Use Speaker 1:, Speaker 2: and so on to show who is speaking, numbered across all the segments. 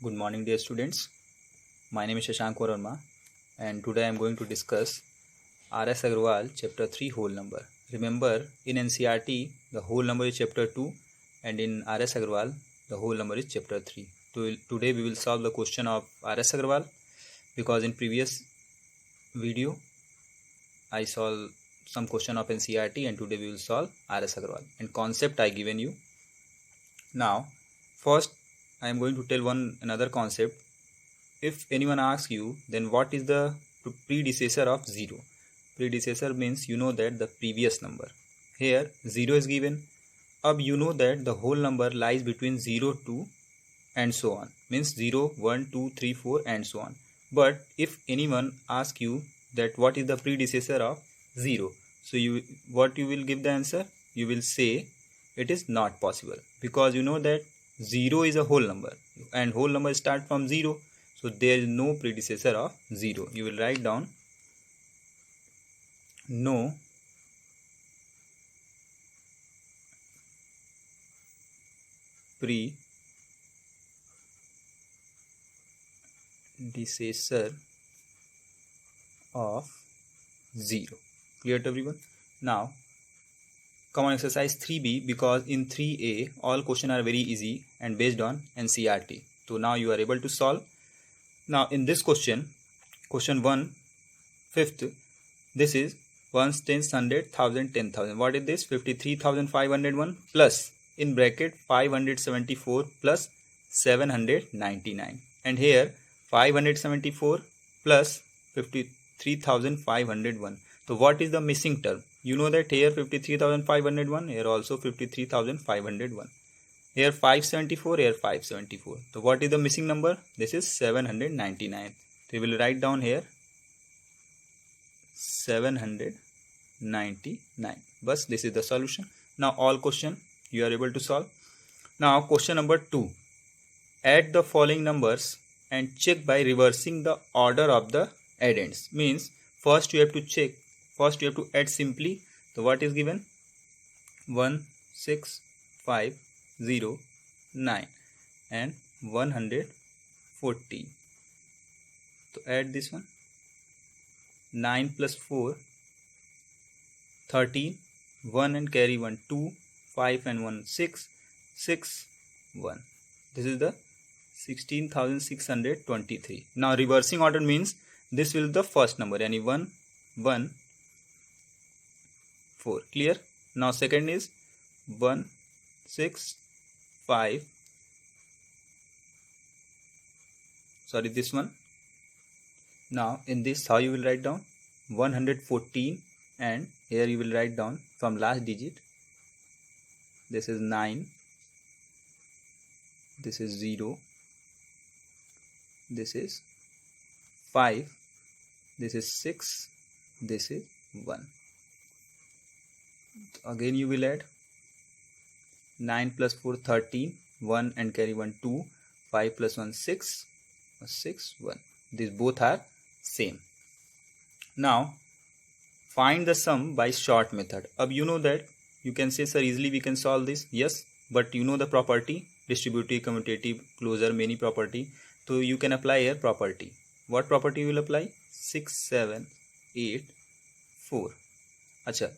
Speaker 1: Good morning, dear students. My name is Shashank Verma, and today I am going to discuss R.S. Agarwal, Chapter 3, Whole Number. Remember, in NCERT, the whole number is Chapter 2, and in R.S. Agarwal, the whole number is Chapter 3. So, today we will solve the question of R.S. Agarwal, because in previous video, I solved some question of NCERT, and today we will solve R.S. Agarwal. And concept I given you. Now, first, I am going to tell another concept. If anyone asks you, then what is the predecessor of 0? Predecessor means you know that the previous number. Here 0 is given. Ab you know that the whole number lies between 0, 2 and so on. Means 0, 1, 2, 3, 4 and so on. But if anyone asks you that what is the predecessor of 0, so what you will give the answer? You will say it is not possible, because you know that 0 is a whole number and whole number start from 0. So there is no predecessor of 0. You will write down no predecessor of 0. Clear to everyone? Now come on exercise 3b, because in 3a all questions are very easy and based on NCERT. So now you are able to solve. Now in this question 1, fifth, this is ones, tens, hundred, thousand, 10,000. What is this? 53,501 plus in bracket 574 plus 799. And here 574 plus 53,501. So what is the missing term? You know that here 53,501, here also 53,501. Here 574, here 574. So what is the missing number? This is 799. So we will write down here 799. But this is the solution. Now all question you are able to solve. Now question number 2. Add the following numbers and check by reversing the order of the addends. Means first you have to check. First you have to add simply. So what is given? 1, 6, 5, 0, 9 and 140. So add this one. 9 plus 4, 13, 1 and carry 1, 2, 5 and 1, 6, 6, 1. This is the 16,623. Now reversing order means this will be the first number, yani 1, 1, 4. Clear? Now second is 1, 6, 5. Sorry, this one. Now in this, how you will write down? 114, and here you will write down from last digit. This is 9, this is 0, this is 5, this is 6, this is 1. Again you will add 9 plus 4, 13, 1 and carry 1, 2, 5 plus 1, 6, 6, 1. These both are same. Now find the sum by short method. Ab you know that you can say, sir, easily we can solve this. Yes, but you know the property, distributive, commutative, closure, many property. So you can apply here property. What property you will apply? 6, 7, 8, 4. Acha,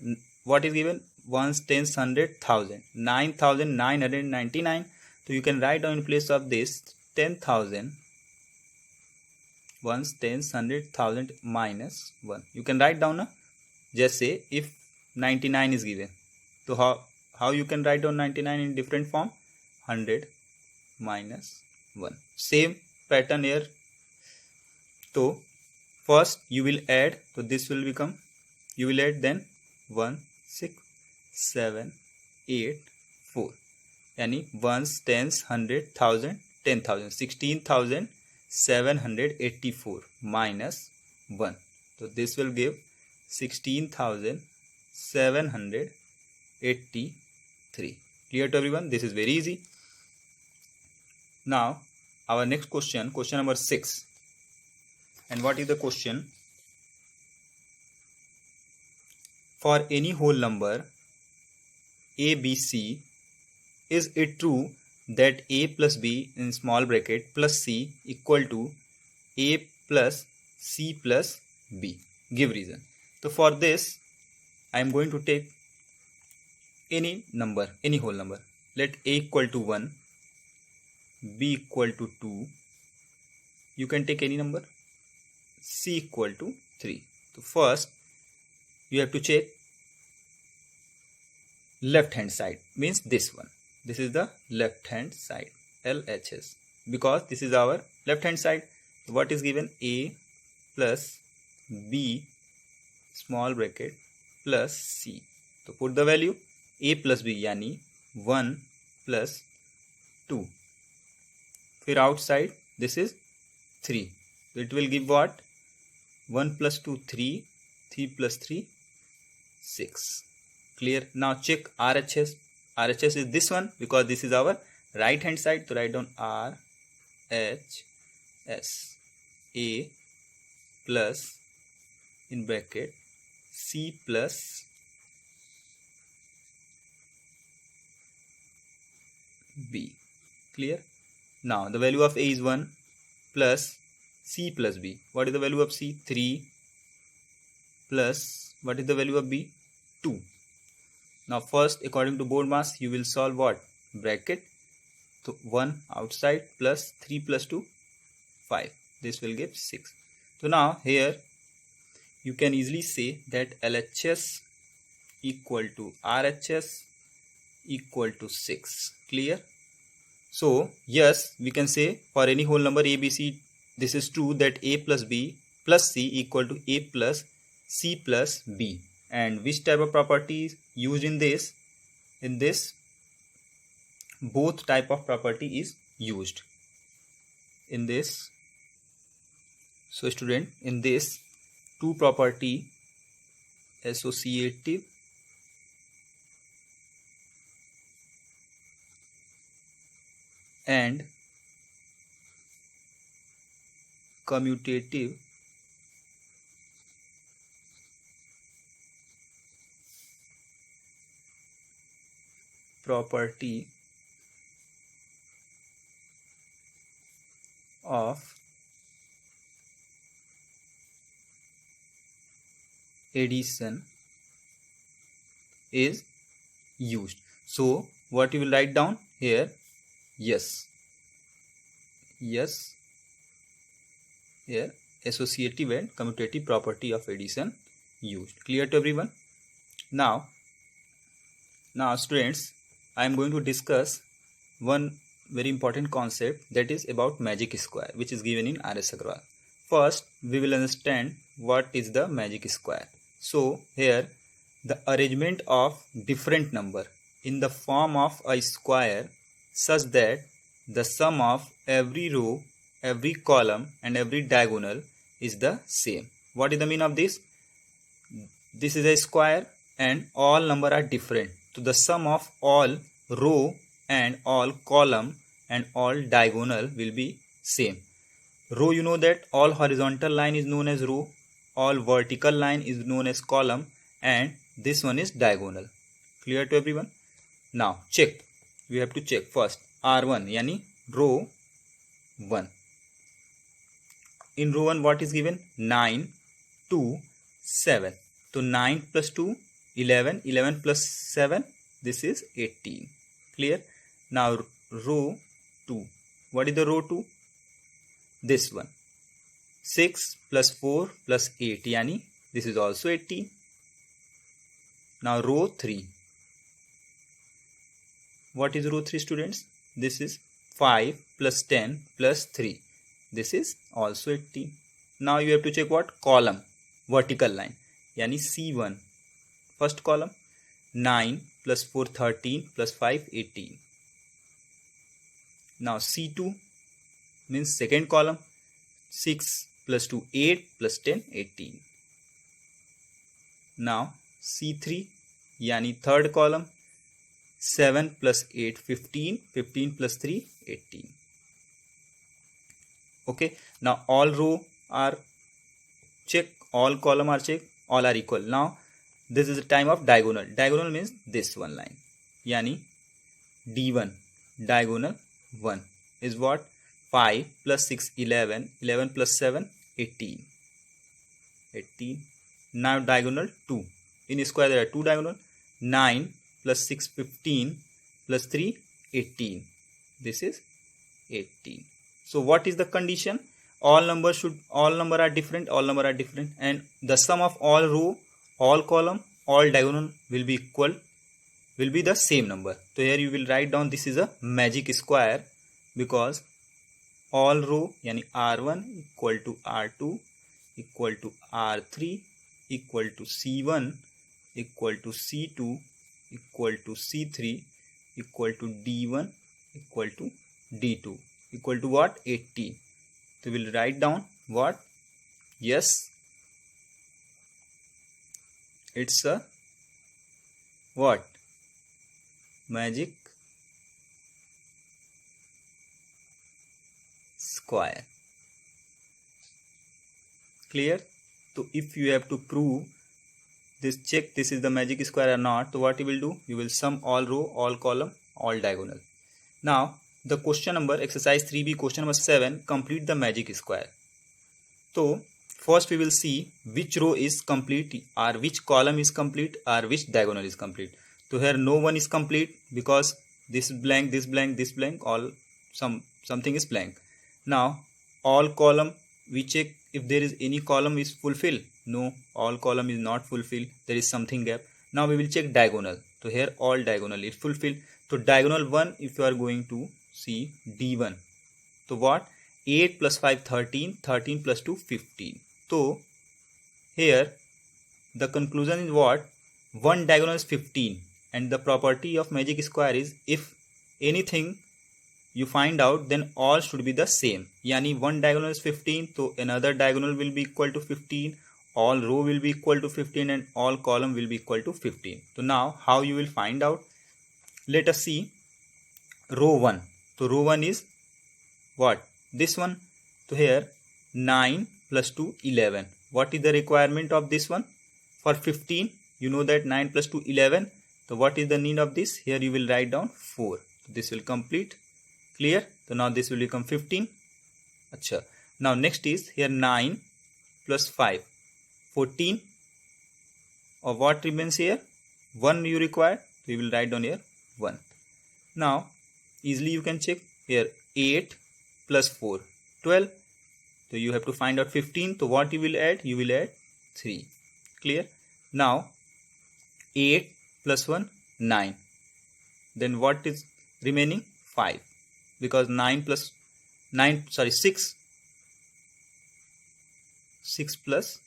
Speaker 1: what is given? Ones, tens, hundred, thousand, 9,999. So you can write down in place of this 10,000. Ones, tens, hundred, thousand minus 1. You can write down, just say if 99 is given. So how you can write down 99 in different form? 100 minus 1. Same pattern here. So first you will add. So this will become, you will add then 1, 6, 7, 8, 4. Yani ones, tens, hundred, thousand, 10,000. 16,784 minus 1. So this will give 16,783. Clear to everyone? This is very easy. Now our next question, question number 6. And what is the question? For any whole number ABC, is it true that a plus b in small bracket plus c equal to a plus c plus b. Give reason. So for this I am going to take any number, any whole number. Let a equal to 1, b equal to 2. You can take any number. C equal to 3. So first you have to check left hand side, means this one. This is the left hand side, LHS, because this is our left hand side. What is given? A plus b small bracket plus c. So put the value a plus b यानी 1 plus 2. फिर outside this is 3. So it will give what? 1 plus 2 3, 3 plus 3 6. Clear? Now check RHS. RHS is this one because this is our right hand side. So write down RHS. A plus in bracket C plus B. Clear? Now the value of A is 1 plus C plus B. What is the value of C? 3 plus what is the value of B? 2. Now first, according to board mass, you will solve what? Bracket. So 1 outside plus 3 plus 2 5. This will give 6. So now here you can easily say that LHS equal to RHS equal to 6. Clear? So yes, we can say for any whole number A, B, C, this is true that A plus B plus C equal to A plus C plus B. And which type of property is used in this? In this, both type of property is used. In this, so student, in this two property, associative and commutative property of addition is used. So what you will write down here? Yes, here associative and commutative property of addition used. Clear to everyone? Now students, I am going to discuss one very important concept, that is about magic square, which is given in R.S. Agrawal. First we will understand what is the magic square. So here the arrangement of different number in the form of a square such that the sum of every row, every column and every diagonal is the same. What is the meaning of this? This is a square and all number are different. So the sum of all row and all column and all diagonal will be same. Row, you know that all horizontal line is known as row, all vertical line is known as column, and this one is diagonal. Clear to everyone? Now check. We have to check first R1 yani row 1. In row 1 what is given? 9, 2, 7. So 9 plus 2 11, 11 plus 7, this is 18. Clear? Now row 2. What is the row 2? This one. 6 plus 4 plus 8 yani this is also 18. Now row 3. What is row 3, students? This is 5 plus 10 plus 3. This is also 18. Now you have to check what? Column, vertical line yani C1. First column 9 plus 4 13 plus 5 18. Now C2 means second column 6 plus 2 8 plus 10 18. Now C3 yani third column 7 plus 8 15, 15 plus 3 18. Okay, now all row are check, all column are check, all are equal. Now this is the time of diagonal. Diagonal means this one line yani D1. diagonal 1 is what? 5 plus 6 11, 11 plus 7 18. 18. Now diagonal 2. In square there are 2 diagonal. 9 plus 6 15 plus 3 18. This is 18. So what is the condition? All number are different, and the sum of all row, all column, all diagonal will be equal, will be the same number. So here you will write down this is a magic square, because all row yani R1 equal to R2 equal to R3 equal to C1 equal to C2 equal to C3 equal to D1 equal to D2 equal to what? 18. So we will write down what? Yes, it's a what? Magic square. Clear? So if you have to prove this, check this is the magic square or not, so what you will do? You will sum all row, all column, all diagonal. Now the question number, exercise 3B, question number 7, complete the magic square. So first we will see which row is complete, or which column is complete, or which diagonal is complete. So here no one is complete, because this is blank, this blank, this blank, all something is blank. Now all column, we check if there is any column is fulfilled. No, all column is not fulfilled, there is something gap. Now we will check diagonal. So here all diagonal is fulfilled. So diagonal 1, if you are going to see D1, so what? 8 plus 5 13, 13 plus 2 15. So here the conclusion is what? One diagonal is 15, and the property of magic square is if anything you find out, then all should be the same. Yani one diagonal is 15, so another diagonal will be equal to 15, all row will be equal to 15, and all column will be equal to 15. So now how you will find out? Let us see row 1. So row 1 is what? This one. So here 9 plus 2 11. What is the requirement of this one? For 15, you know that 9 plus 2 11. So what is the need of this? Here you will write down 4. So this will complete. Clear? So now this will become 15. Acha. Now next is here 9 plus 5 14. Or what remains here? 1 you require. So you will write down here 1. Now easily you can check here 8 plus 4 12. So you have to find out 15. So what you will add? You will add 3. Clear? Now 8 plus 1 9. Then what is remaining? 5. Because 6 plus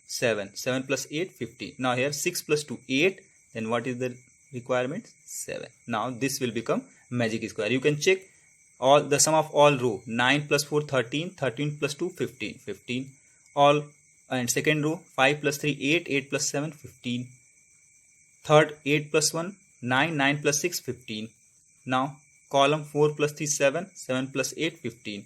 Speaker 1: 7 plus 8 15. Now here 6 plus 2 8. Then what is the requirement? 7. Now this will become magic square. You can check all the sum of all row. 9 plus 4 13, 13 plus 2 15, 15. All, and second row 5 plus 3 8, 8 plus 7 15. Third 8 plus 1 9, 9 plus 6 15. Now column 4 plus 3 7, 7 plus 8 15.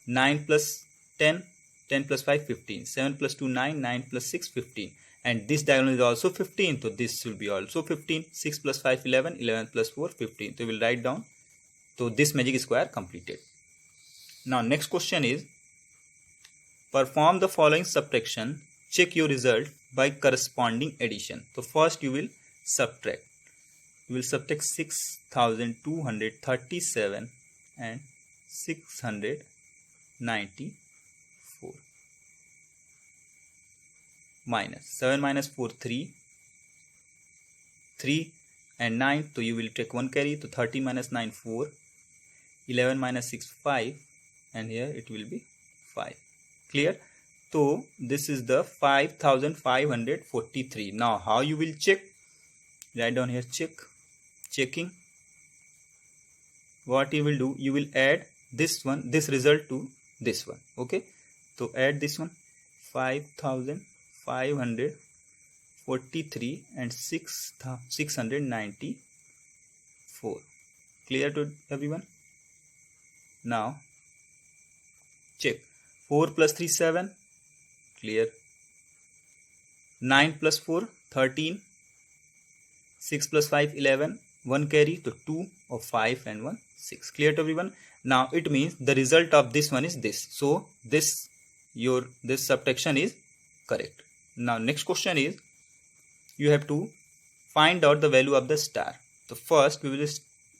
Speaker 1: 9 plus 10, 10 plus 5 15. 7 plus 2 9, 9 plus 6 15. And this diagonal is also 15, so this will be also 15. 6 plus 5 11, 11 plus 4 15. So we will write down. So this magic square completed. Now next question is, perform the following subtraction, check your result by corresponding addition. So first you will subtract. You will subtract 6237 and 694. Minus 7 minus 4 3 and 9. So you will take one carry. So 30 minus 9 4, 11 minus 6 5, and here it will be 5. Clear? So this is the 5543. Now how you will check? Write down here checking. What you will do? You will add this result to this one. Okay, so add this one, 5543 and 694. Clear to everyone? Now check. 4 plus 3 7. Clear. 9 plus 4 13. 6 plus 5 11. 1 carry, to 2 of 5 and 1 6. Clear to everyone? Now it means the result of this one is this. So this subtraction is correct. Now next question is, you have to find out the value of the star. So first we will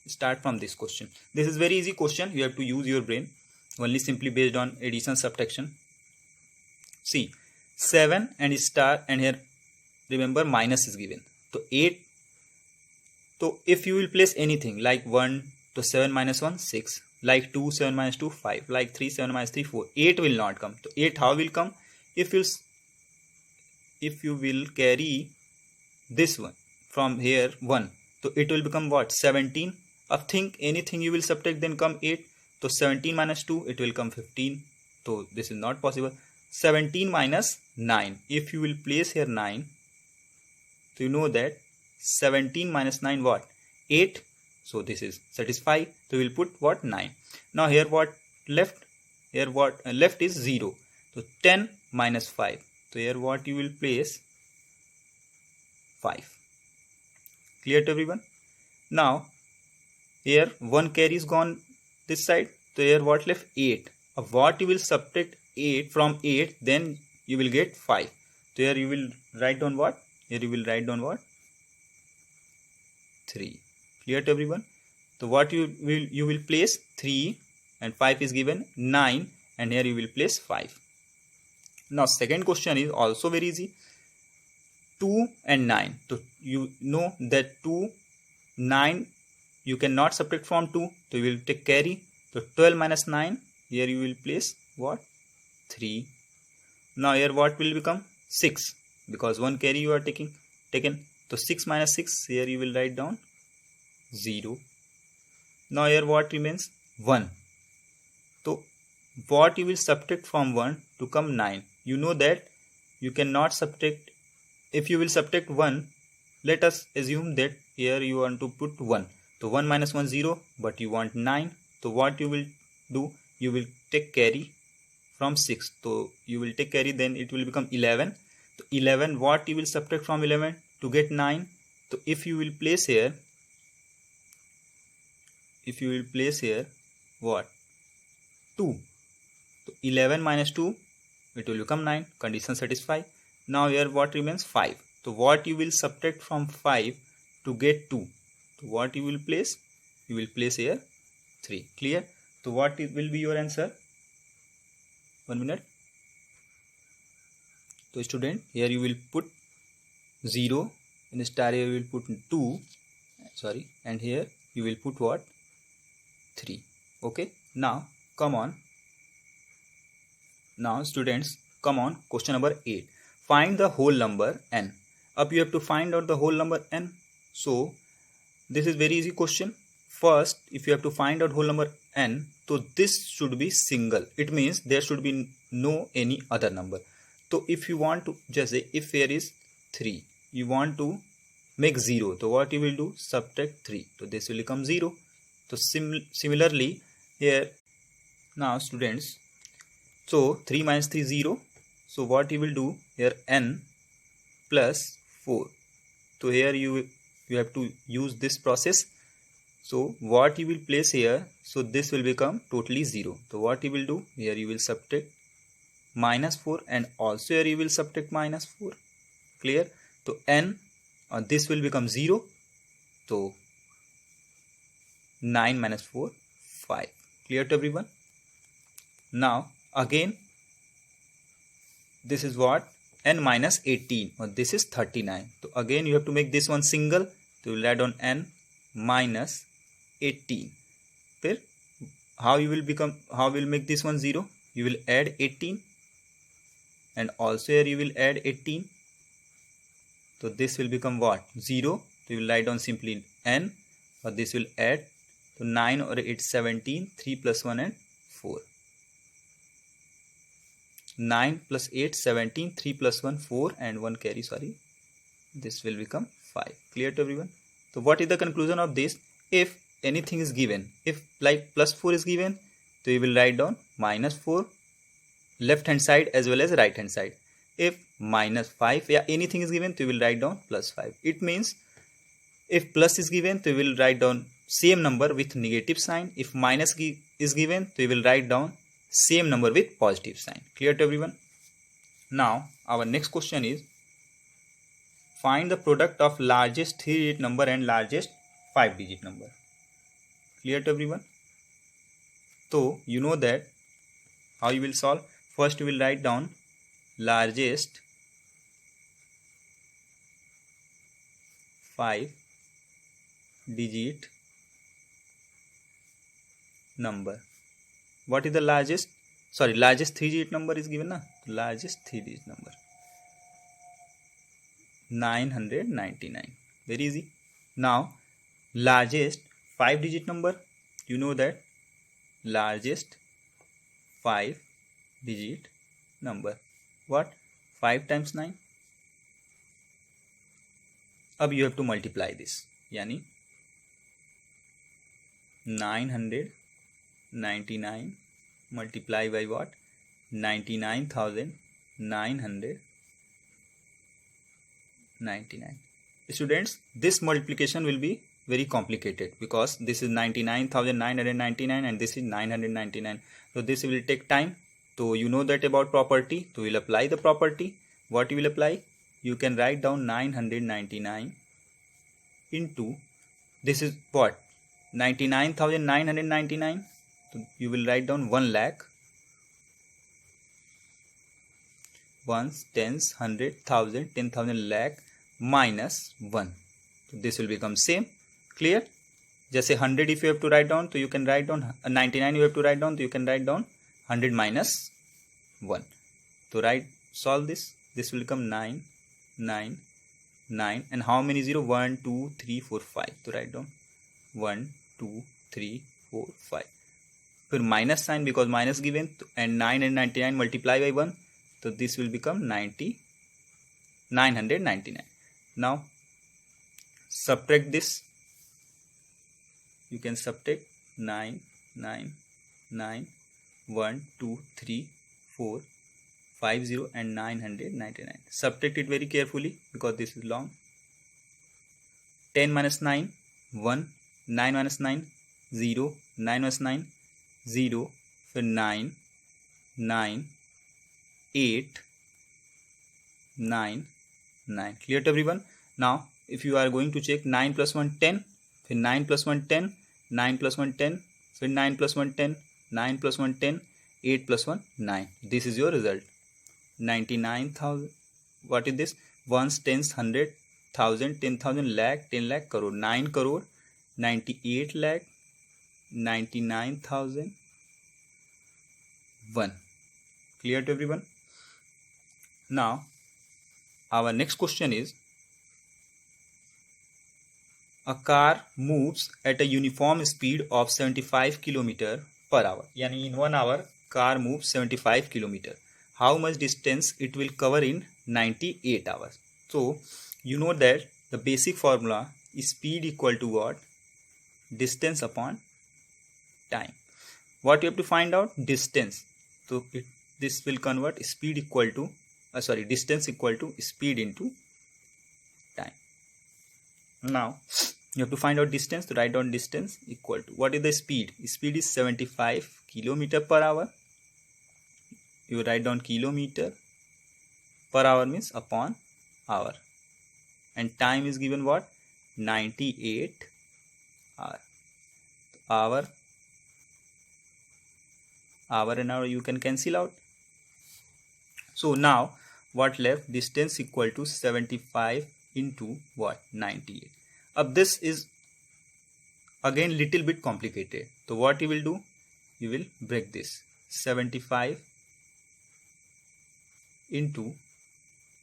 Speaker 1: start from this question. This is very easy question. You have to use your brain only, simply based on addition, subtraction. See, 7 and star, and here remember minus is given. So 8. So if you will place anything like 1, to 7 minus 1, 6. Like 2, 7 minus 2, 5. Like 3, 7 minus 3, 4. 8 will not come. So 8 how will come? If you will carry this one from here 1, so it will become what? 17. Think anything you will subtract, then come 8. So 17 minus 2, it will come 15. So this is not possible. 17 minus 9. If you will place here 9, so you know that 17 minus 9 what? 8. So this is satisfied. So we will put what? 9. Now here what left? Here what left is 0. So 10 minus 5. So here what you will place? 5. Clear to everyone? Now here 1 carry is gone this side. So here what left? 8. Of what you will subtract 8 from 8, then you will get 5. So here you will write down what? Here you will write down what? 3. Clear to everyone? So what you will place 3, and 5 is given 9, and here you will place 5. Now second question is also very easy. 2 and 9. So you know that 2, 9 you cannot subtract from 2. So you will take carry. So 12 minus 9. Here you will place what? 3. Now here what will become? 6. Because 1 carry you are taken. So 6 minus 6. Here you will write down 0. Now here what remains? 1. So what you will subtract from 1 to come 9. You know that you cannot subtract. If you will subtract 1, let us assume that here you want to put 1. So 1 minus 1, 0, but you want 9. So what you will do? You will take carry from 6. So you will take carry, then it will become 11. So 11, what you will subtract from 11 to get 9? So if you will place here what? 2. So 11 minus 2, it will become 9. Condition satisfied. Now here what remains? 5. So what you will subtract from 5 to get 2? So what you will place? You will place here 3. Clear? So what will be your answer? 1 minute. So student, here you will put 0. In the star here you will put 2. Sorry. And here you will put what? 3. Okay. Now come on. Now students, come on. Question number 8. Find the whole number n. Up you have to find out the whole number n. So this is very easy question. First, if you have to find out whole number n, so this should be single. It means there should be no any other number. So if you want to just say, if here is 3, you want to make 0. So what you will do? Subtract 3. So this will become 0. So similarly here, now students, so 3 minus 3 is 0. So what you will do? Here n plus 4. So here you have to use this process. So what you will place here? So this will become totally 0. So what you will do? Here you will subtract minus 4, and also here you will subtract minus 4. Clear? So n, this will become 0. So 9 minus 4, 5. Clear to everyone? Now again, this is what? N minus 18, or this is 39. So again you have to make this one single. So you will add on n minus 18. Then how you will make this one 0? You will add 18, and also here you will add 18. So this will become what? 0. So you will write down simply n, or this will add. So 9 or 8, 17, 3 plus 1 and 4. 9 plus 8, 17, 3 plus 1, 4, and 1 carry, sorry. This will become 5. Clear to everyone? So what is the conclusion of this? If anything is given, if like plus 4 is given, so you will write down minus 4 left hand side as well as right hand side. If minus 5, yeah, anything is given, so you will write down plus 5. It means if plus is given, so you will write down same number with negative sign. If minus is given, so you will write down same number with positive sign. Clear to everyone? Now our next question is, find the product of largest 3-digit number and largest 5-digit number. Clear to everyone? So you know that how you will solve. First you will write down largest 5-digit number. What is the largest? Largest 3-digit number is given na. Largest 3-digit number 999. Very easy. Now largest 5-digit number, you know that largest 5-digit number, what? 5 times 9. अब you have to multiply this, यानी 999 multiply by what? 99,999. Students, this multiplication will be very complicated because this is 99,999 and this is 999. So this will take time. So you know that about property. So we will apply the property. What you will apply? You can write down 999 into, this is what? 99,999. So you will write down 1 lakh. Ones, tens, 100, 1,000, 10,000 lakh minus 1. So this will become same. Clear? जैसे 100 if you have to write down, so you can write down 99 you have to write down, so you can write down 100 minus 1. So solve this. This will become 9, 9, 9. And how many 0? 1, 2, 3, 4, 5. So write down 1, 2, 3, 4, 5. फिर minus sign because minus given, and 9 and 99 multiply by 1. So this will become 999. Now subtract this. You can subtract 9, 9, 9, 1, 2, 3, 4, 5, 0 and 999. Subtract it very carefully because this is long. 10 minus 9, 1. 9 minus 9, 0. 9 minus 9, 0. फिर 9, 9, 8, 9, 9. Clear to everyone? Now if you are going to check 9 plus 1 10, फिर 9 plus 1 10, 9 plus 1 10, फिर 9 plus 1 10, 9 plus 1 10, 8 plus 1 9. This is your result. 99,000. What is this? Ones, tens, 100, 1,000, 10,000, lakh, 10 lakh, crore. 9 crore, 98 lakh, 99,001. Clear to everyone? Now our next question is, a car moves at a uniform speed of 75 km per hour. Yani in 1 hour car moves 75 km. How much distance it will cover in 98 hours? So you know that the basic formula is speed equal to what? Distance upon time. What you have to find out? Distance. So this will convert speed equal to distance equal to speed into time. Now you have to find out distance. To write down distance equal to, what is the speed? Speed is 75 km per hour. You write down kilometer per hour means upon hour, and time is given what? 98 hour. Hour and hour you can cancel out. So now what left? Distance equal to 75 into what? 98. This is again little bit complicated. So what you will do? You will break this. 75 into,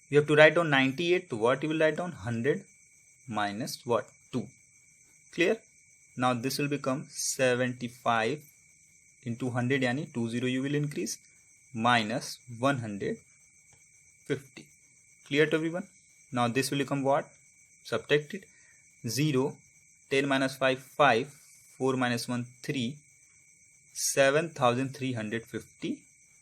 Speaker 1: you have to write down 98. To what you will write down? 100 minus what? 2. Clear? Now this will become 75 into 100, yani 20 you will increase, minus 150. Clear to everyone? Now this will become what? Subtract it. 0, 10 minus 5, 5, 4 minus 1, 3, 7,350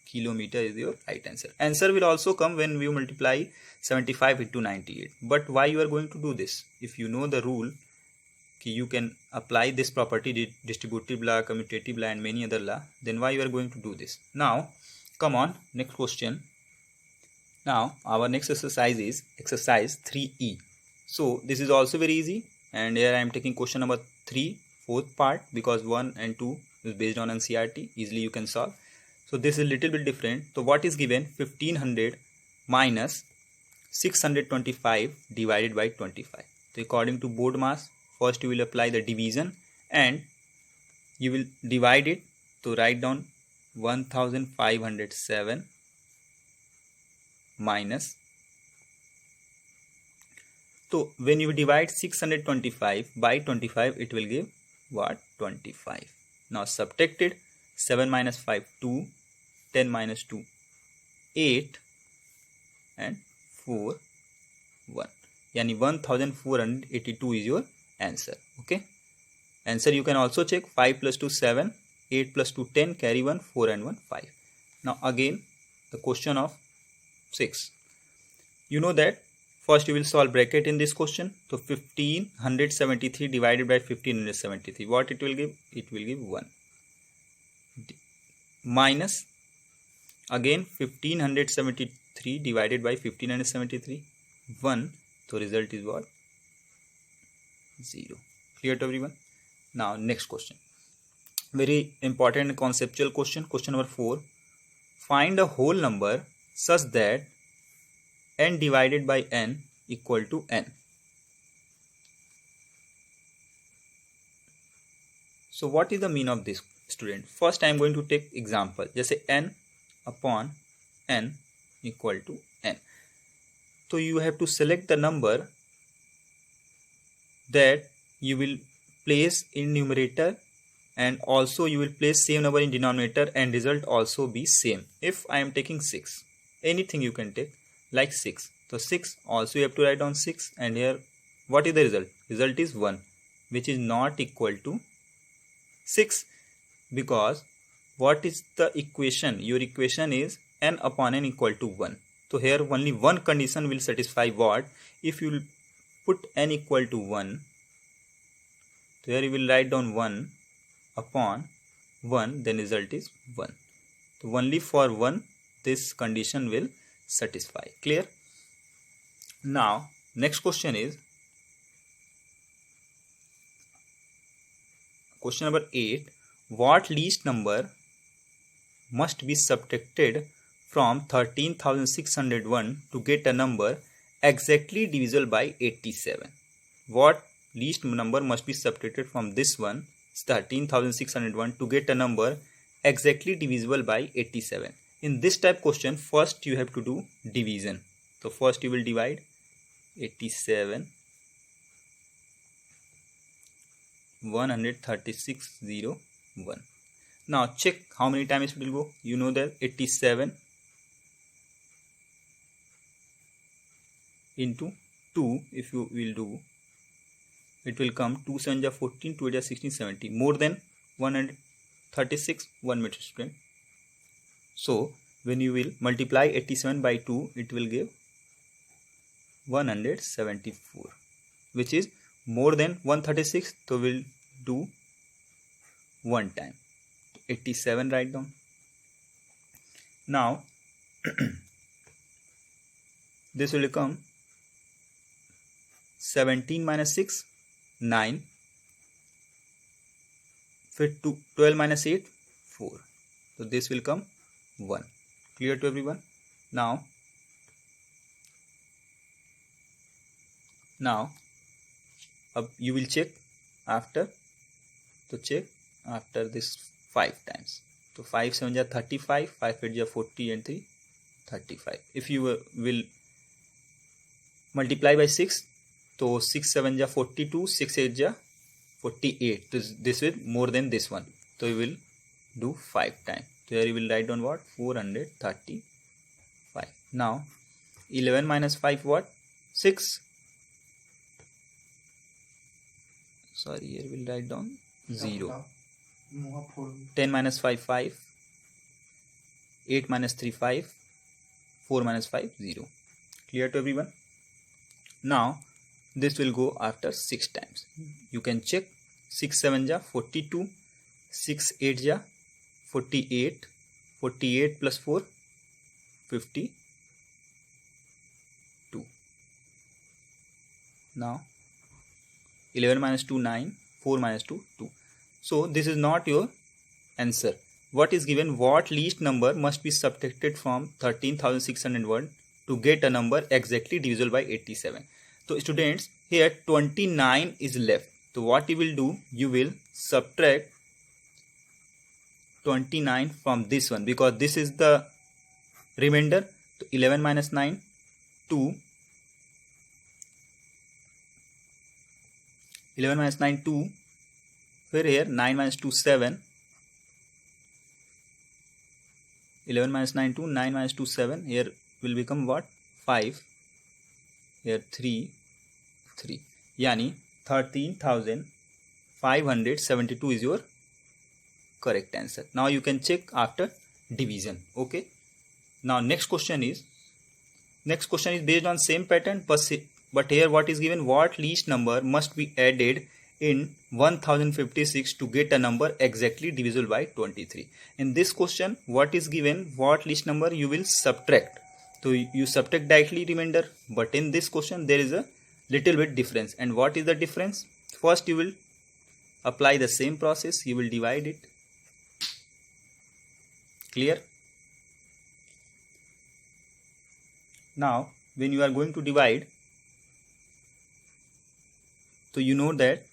Speaker 1: kilometer is your right answer. Answer will also come when we multiply 75 into 98. But why you are going to do this? If you know the rule, कि you can apply this property, distributive law, commutative law and many other law, then why you are going to do this? Now come on, next question. Now our next exercise is exercise 3E. So this is also very easy, and here I am taking question number 3, fourth part, because 1 and 2 is based on NCERT, easily you can solve. So this is a little bit different. So what is given? 1500 minus 625 divided by 25. So according to board mass, first you will apply the division and you will divide it. To write down 1507 minus. So when you divide 625 by 25, it will give what? 25. Now subtracted, 7 minus 5, 2, 10 minus 2, 8 and 4, 1. Yani 1482 is your answer. Okay. Answer you can also check. 5 plus 2, 7, 8 plus 2, 10, carry 1, 4 and 1, 5. Now again the question of 6. You know that first you will solve bracket in this question. So 1573 divided by 1573. What it will give? It will give 1. Minus again 1573 divided by 1573. 1. So result is what? 0. Clear to everyone? Now next question. Very important conceptual question. Question number 4. Find a whole number such that n divided by n equal to n. So what is the mean of this, student? First I am going to take example. Just say n upon n equal to n. So you have to select the number that you will place in numerator, and also you will place same number in denominator and result also be same. If I am taking 6, anything you can take, like 6. So 6 also you have to write down 6, and here what is the result? Result is 1, which is not equal to 6, because what is the equation? Your equation is n upon n equal to 1. So here only one condition will satisfy what? If you will put n equal to 1, so here you will write down 1 upon 1, then result is 1. So only for 1 this condition will satisfy. Clear? Now next question is question number 8. What least number must be subtracted from 13,601 to get a number exactly divisible by 87? What least number must be subtracted from this one, 13,601, to get a number exactly divisible by 87? In this type question, first you have to do division. So first you will divide 87 136,001. Now check how many times it will go. You know that 87 into 2, if you will do, it will come 2 7 ja 14, 2 8 ja 16, 70. More than 136, 1 minute, student. So when you will multiply 87 by 2, it will give 174, which is more than 136. So we'll do one time. 87 write down. Now this will become 17 minus 6, 9. 12 minus 8, 4. So this will come 1. Clear to everyone? Now you will check after. So check after this 5 times. So 5 7 ja 35, 5 8 ja 40 and 3 35. If you will multiply by 6, so 6 7 ja 42, 6 8 ja 48. This is more than this one. So you will do 5 times. So here you will write down what? 435. Now 11 minus 5 what? 6. Sorry, here we will write down 0. 10 minus 5, 5. 8 minus 3, 5. 4 minuse 5, 0. Clear to everyone? Now this will go after 6 times. You can check. 6 7 ja 42, 6 8 ja 48, 48 plus 4 52. Now 11 minus 2 9, 4 minus 2 2. So this is not your answer. What is given? What least number must be subtracted from 13,601 to get a number exactly divisible by 87? So students, here 29 is left. So what you will do? You will subtract 29 from this one, because this is the remainder. So 11 minus 9 2. 11 minus 9 2. फिर here 9 minus 2 7. 11 minus 9 2, 9 minus 2 7. Here will become what? 5. Here 3 3. Yani 13,572 is your correct answer. Now you can check after division. Okay. Now next question is based on same pattern, but here what is given? What least number must be added in 1056 to get a number exactly divisible by 23? In this question, what is given? What least number you will subtract? So you subtract directly remainder, but in this question there is a little bit difference. And what is the difference? First you will apply the same process. You will divide it. Clear? Now when you are going to divide, so you know that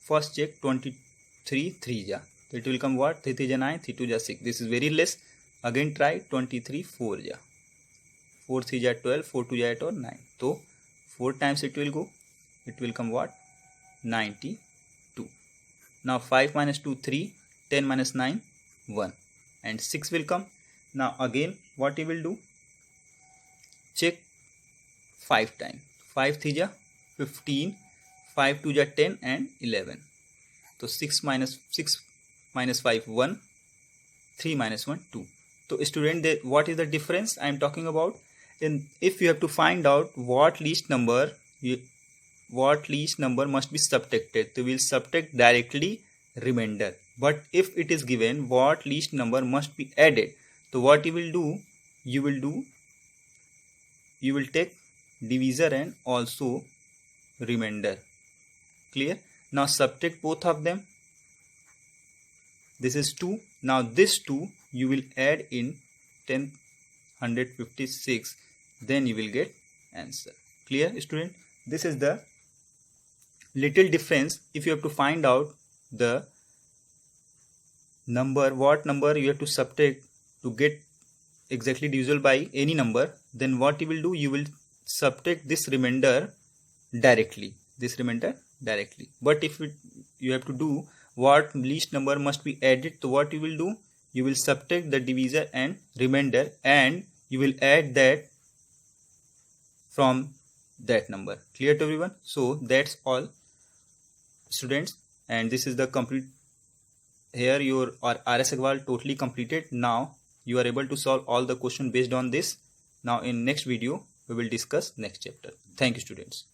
Speaker 1: first check 23 3 ja. So it will come what? 3 3 ja 9, 3 2 ja 6. This is very less. Again try 23 4 ja. 4 3 ja 12, 4 2 ja 8 or 9. So 4 times it will go. It will come what? 92. Now 5 minus 2 3, 10 minus 9 1, and 6 will come. Now again what you will do? Check 5 times. 5 3 ja 15, 5 2 ja 10 and 11. So 6 minus 5 1, 3 minus 1 2. So student, what is the difference I am talking about? If you have to find out what least number must be subtracted, so we will subtract directly remainder. But if it is given what least number must be added, so what you will do? You will take divisor and also remainder. Clear? Now subtract both of them. This is 2. Now this 2 you will add in 1056. Then you will get answer. Clear, student? This is the little difference. If you have to find out the number, what number you have to subtract to get exactly divisible by any number, then what you will do? You will subtract this remainder directly. But if you have to do what least number must be added, so what you will do? You will subtract the divisor and remainder, and you will add that from that number. Clear to everyone? So that's all, students, and this is the complete. Here your RS Agarwal totally completed. Now you are able to solve all the questions based on this. Now in next video we will discuss next chapter. Thank you, students.